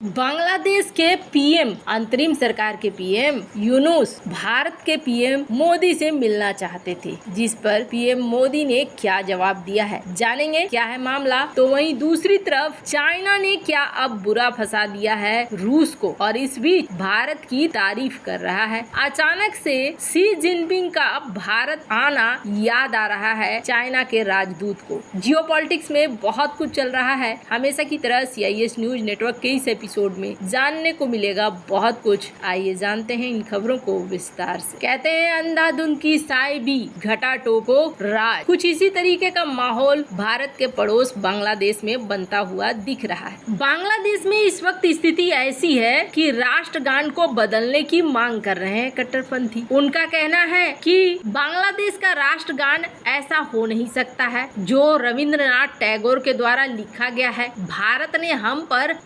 बांग्लादेश के पीएम, अंतरिम सरकार के पीएम यूनुस भारत के पीएम मोदी से मिलना चाहते थे, जिस पर पीएम मोदी ने क्या जवाब दिया है, जानेंगे क्या है मामला। तो वहीं दूसरी तरफ चाइना ने क्या अब बुरा फंसा दिया है रूस को, और इस बीच भारत की तारीफ कर रहा है। अचानक से शी जिनपिंग का भारत आना याद आ रहा है चाइना के राजदूत को। जियोपॉलिटिक्स में बहुत कुछ चल रहा है। हमेशा की तरह CIS न्यूज नेटवर्क के इस एपिसोड में जानने को मिलेगा बहुत कुछ। आइए जानते हैं इन खबरों को विस्तार से। कहते हैं अंधाधुंध की साइबी घटा टोको राज, कुछ इसी तरीके का माहौल भारत के पड़ोस बांग्लादेश में बनता हुआ दिख रहा है। बांग्लादेश में इस वक्त स्थिति ऐसी है कि राष्ट्रगान को बदलने की मांग कर रहे हैं कट्टरपंथी। उनका कहना है कि बांग्लादेश का राष्ट्रगान ऐसा हो नहीं सकता है जो रविंद्रनाथ टैगोर के द्वारा लिखा गया है। भारत ने हम पर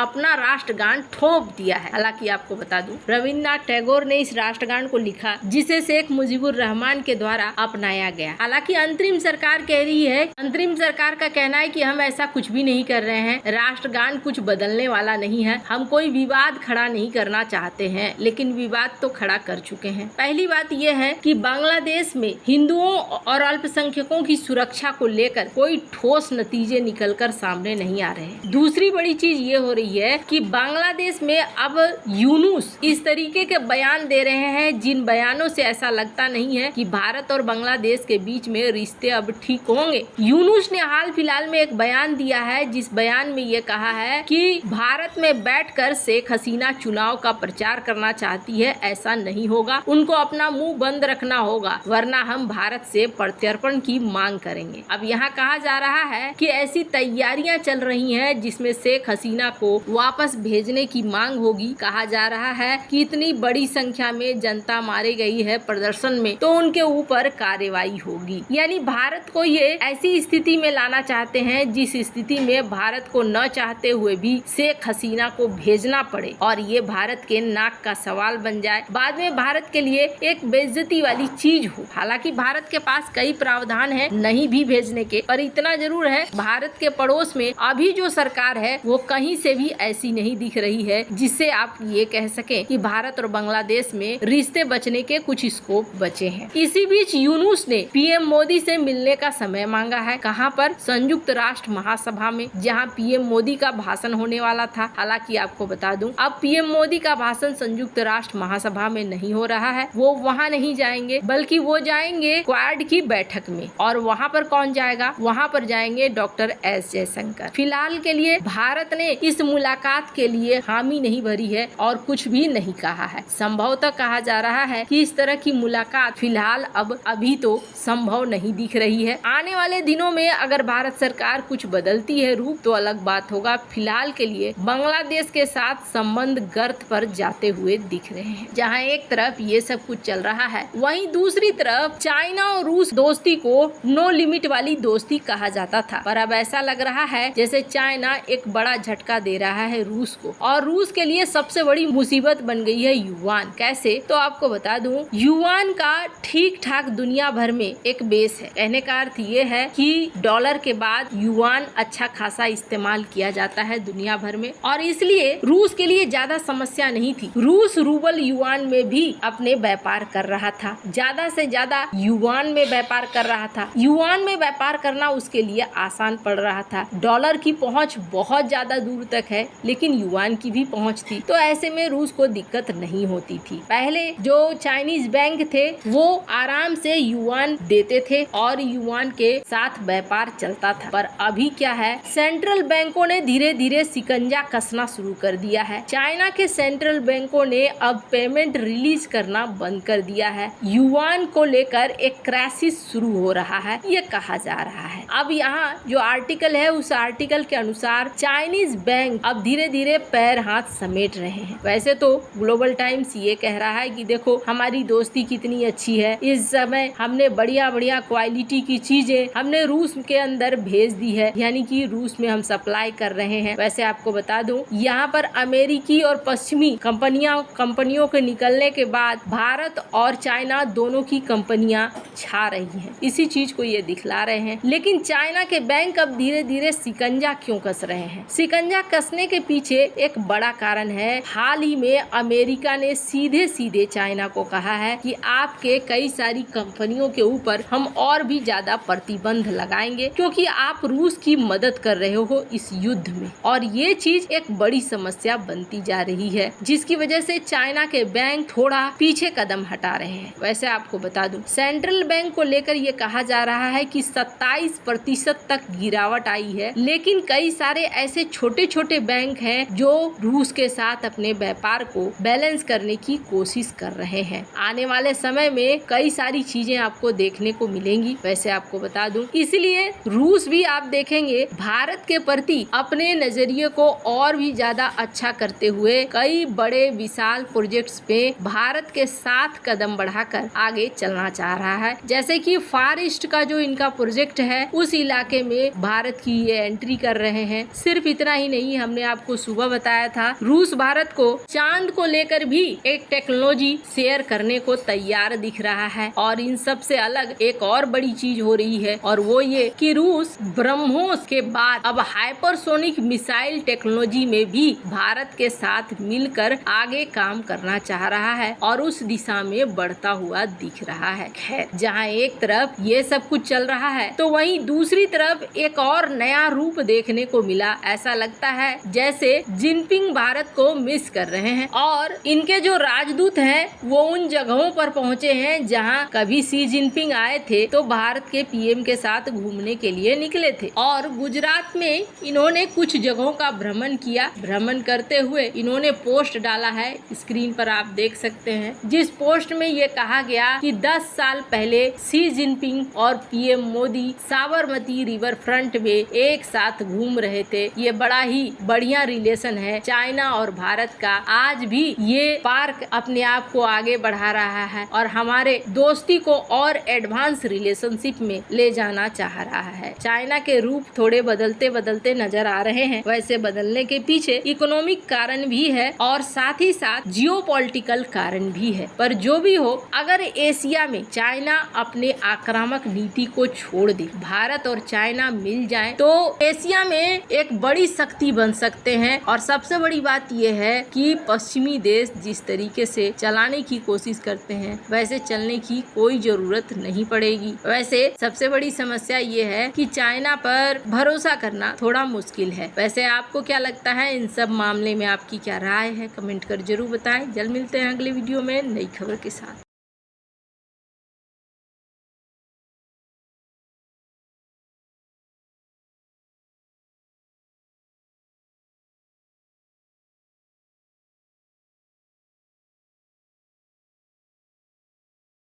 अपना राष्ट्रगान थोप दिया है। हालांकि आपको बता दूं, रविंद्रनाथ टैगोर ने इस राष्ट्रगान को लिखा जिसे शेख मुजीबुर रहमान के द्वारा अपनाया गया। हालांकि अंतरिम सरकार कह रही है, अंतरिम सरकार का कहना है कि हम ऐसा कुछ भी नहीं कर रहे हैं, राष्ट्रगान कुछ बदलने वाला नहीं है, हम कोई विवाद खड़ा नहीं करना चाहते हैं, लेकिन विवाद तो खड़ा कर चुके हैं। पहली बात यह है कि बांग्लादेश में हिंदुओं और अल्पसंख्यकों की सुरक्षा को लेकर कोई ठोस नतीजे निकलकर सामने नहीं आ रहे हैं। दूसरी बड़ी चीज ये हो रही है कि बांग्लादेश में अब यूनुस इस तरीके के बयान दे रहे हैं जिन बयानों से ऐसा लगता नहीं है कि भारत और बांग्लादेश के बीच में रिश्ते अब ठीक होंगे। यूनुस ने हाल फिलहाल में एक बयान दिया है, जिस बयान में ये कहा है कि भारत में बैठकर शेख हसीना चुनाव का प्रचार करना चाहती है, ऐसा नहीं होगा, उनको अपना मुंह बंद रखना होगा, वरना हम भारत से प्रत्यर्पण की मांग करेंगे। अब यहाँ कहा जा रहा है कि ऐसी तैयारियां चल रही हैं जिसमें शेख हसीना को वापस भेजने की मांग होगी। कहा जा रहा है कि इतनी बड़ी संख्या में जनता मारी गई है प्रदर्शन में, तो उनके ऊपर कार्रवाई होगी। यानी भारत को ये ऐसी स्थिति में लाना चाहते हैं जिस स्थिति में भारत को न चाहते हुए भी शेख हसीना को भेजना पड़े और ये भारत के नाक का सवाल बन जाए, बाद में भारत के लिए एक बेइज्जती वाली चीज हो। हालांकि भारत के पास कई प्रावधान है नहीं भी भेजने के, पर इतना जरूर है भारत के पड़ोस में अभी जो सरकार है वो कहीं से भी ऐसी नहीं दिख रही है जिससे आप ये कह सकें कि भारत और बांग्लादेश में रिश्ते बचने के कुछ स्कोप बचे हैं। इसी बीच यूनुस ने पीएम मोदी से मिलने का समय मांगा है। कहां पर? संयुक्त राष्ट्र महासभा में, जहां पीएम मोदी का भाषण होने वाला था। हालांकि आपको बता दूं, अब पीएम मोदी का भाषण संयुक्त राष्ट्र महासभा में नहीं हो रहा है, वो वहाँ नहीं जाएंगे, बल्कि वो जाएंगे क्वाड की बैठक में। और वहाँ पर कौन जाएगा? वहाँ पर जाएंगे डॉक्टर S जयशंकर। फिलहाल के लिए भारत ने इस मुलाकात के लिए हामी नहीं भरी है और कुछ भी नहीं कहा है। संभवतः कहा जा रहा है कि इस तरह की मुलाकात फिलहाल अब अभी तो संभव नहीं दिख रही है। आने वाले दिनों में अगर भारत सरकार कुछ बदलती है रूप तो अलग बात होगा। फिलहाल के लिए बांग्लादेश के साथ संबंध गर्त पर जाते हुए दिख रहे हैं। जहां एक तरफ ये सब कुछ चल रहा है, वहीं दूसरी तरफ चाइना और रूस दोस्ती को नो लिमिट वाली दोस्ती कहा जाता था, पर अब ऐसा लग रहा है जैसे चाइना एक बड़ा झटका दे रहा है रूस को, और रूस के लिए सबसे बड़ी मुसीबत बन गई है युआन। कैसे? तो आपको बता दूं, युआन का ठीक ठाक दुनिया भर में एक बेस है। कहने का अर्थ ये है कि डॉलर के बाद युआन अच्छा खासा इस्तेमाल किया जाता है दुनिया भर में, और इसलिए रूस के लिए ज्यादा समस्या नहीं थी। रूस रूबल युआन में भी अपने व्यापार कर रहा था, ज्यादा से ज्यादा युआन में व्यापार कर रहा था। युआन में व्यापार करना उसके लिए आसान पड़ रहा था। डॉलर की पहुंच बहुत ज्यादा दूर तक है, लेकिन युआन की भी पहुंच थी, तो ऐसे में रूस को दिक्कत नहीं होती थी। पहले जो चाइनीज बैंक थे वो आराम से युआन देते थे और युआन के साथ व्यापार चलता था, पर अभी क्या है, सेंट्रल बैंकों ने धीरे धीरे शिकंजा कसना शुरू कर दिया है। चाइना के सेंट्रल बैंकों ने अब पेमेंट रिलीज करना बंद कर दिया है। युआन को लेकर एक क्राइसिस शुरू हो रहा है, ये कहा जा रहा है। अब यहाँ जो आर्टिकल है उस आर्टिकल के अनुसार चाइनीज बैंक अब धीरे धीरे पैर हाथ समेट रहे हैं। वैसे तो ग्लोबल टाइम्स ये कह रहा है कि देखो हमारी दोस्ती कितनी अच्छी है, इस समय हमने बढ़िया बढ़िया क्वालिटी की चीजें हमने रूस के अंदर भेज दी है, यानी कि रूस में हम सप्लाई कर रहे हैं। वैसे आपको बता दूं, यहाँ पर अमेरिकी और पश्चिमी कंपनियों के निकलने के बाद भारत और चाइना दोनों की कंपनियां छा रही हैं। इसी चीज को ये दिखला रहे हैं। लेकिन चाइना के बैंक अब धीरे धीरे शिकंजा क्यों कस रहे हैं? शिकंजा कसने फंसने के पीछे एक बड़ा कारण है, हाल ही में अमेरिका ने सीधे सीधे चाइना को कहा है कि आपके कई सारी कंपनियों के ऊपर हम और भी ज्यादा प्रतिबंध लगाएंगे क्योंकि आप रूस की मदद कर रहे हो इस युद्ध में। और ये चीज एक बड़ी समस्या बनती जा रही है, जिसकी वजह से चाइना के बैंक थोड़ा पीछे कदम हटा रहे हैं। वैसे आपको बता दूं, सेंट्रल बैंक को लेकर ये कहा जा रहा है कि 27% तक गिरावट आई है, लेकिन कई सारे ऐसे छोटे छोटे बैंक हैं जो रूस के साथ अपने व्यापार को बैलेंस करने की कोशिश कर रहे हैं। आने वाले समय में कई सारी चीजें आपको देखने को मिलेंगी। वैसे आपको बता दूं, इसलिए रूस भी आप देखेंगे भारत के प्रति अपने नजरिए को और भी ज्यादा अच्छा करते हुए कई बड़े विशाल प्रोजेक्ट्स पे भारत के साथ कदम बढ़ाकर आगे चलना चाह रहा है। जैसे कि फार ईस्ट का जो इनका प्रोजेक्ट है, उस इलाके में भारत की ये एंट्री कर रहे हैं। सिर्फ इतना ही नहीं, हमने आपको सुबह बताया था रूस भारत को चांद को लेकर भी एक टेक्नोलॉजी शेयर करने को तैयार दिख रहा है। और इन सब से अलग एक और बड़ी चीज हो रही है, और वो ये कि रूस ब्रह्मोस के बाद अब हाइपरसोनिक मिसाइल टेक्नोलॉजी में भी भारत के साथ मिलकर आगे काम करना चाह रहा है और उस दिशा में बढ़ता हुआ दिख रहा है। खैर, जहाँ एक तरफ ये सब कुछ चल रहा है तो वहीं दूसरी तरफ एक और नया रूप देखने को मिला। ऐसा लगता है जैसे जिनपिंग भारत को मिस कर रहे हैं और इनके जो राजदूत हैं वो उन जगहों पर पहुँचे हैं जहाँ कभी शी जिनपिंग आए थे तो भारत के पीएम के साथ घूमने के लिए निकले थे। और गुजरात में इन्होंने कुछ जगहों का भ्रमण किया। भ्रमण करते हुए इन्होंने पोस्ट डाला है, स्क्रीन पर आप देख सकते हैं, जिस पोस्ट में ये कहा गया कि 10 साल पहले शी जिनपिंग और PM Modi Sabarmati river front में एक साथ घूम रहे थे। ये बड़ा ही बढ़िया रिलेशन है चाइना और भारत का। आज भी ये पार्क अपने आप को आगे बढ़ा रहा है और हमारे दोस्ती को और एडवांस रिलेशनशिप में ले जाना चाह रहा है। चाइना के रूप थोड़े बदलते बदलते नजर आ रहे हैं। वैसे बदलने के पीछे इकोनॉमिक कारण भी है और साथ ही साथ जियोपॉलिटिकल कारण भी है। पर जो भी हो, अगर एशिया में चाइना अपने आक्रामक नीति को छोड़ दे, भारत और चाइना मिल जाए तो एशिया में एक बड़ी शक्ति बन सकते हैं। और सबसे बड़ी बात यह है कि पश्चिमी देश जिस तरीके से चलाने की कोशिश करते हैं वैसे चलने की कोई जरूरत नहीं पड़ेगी। वैसे सबसे बड़ी समस्या ये है कि चाइना पर भरोसा करना थोड़ा मुश्किल है। वैसे आपको क्या लगता है इन सब मामले में, आपकी क्या राय है, कमेंट कर जरूर बताएं। जल्द मिलते हैं अगले वीडियो में नई खबर के साथ।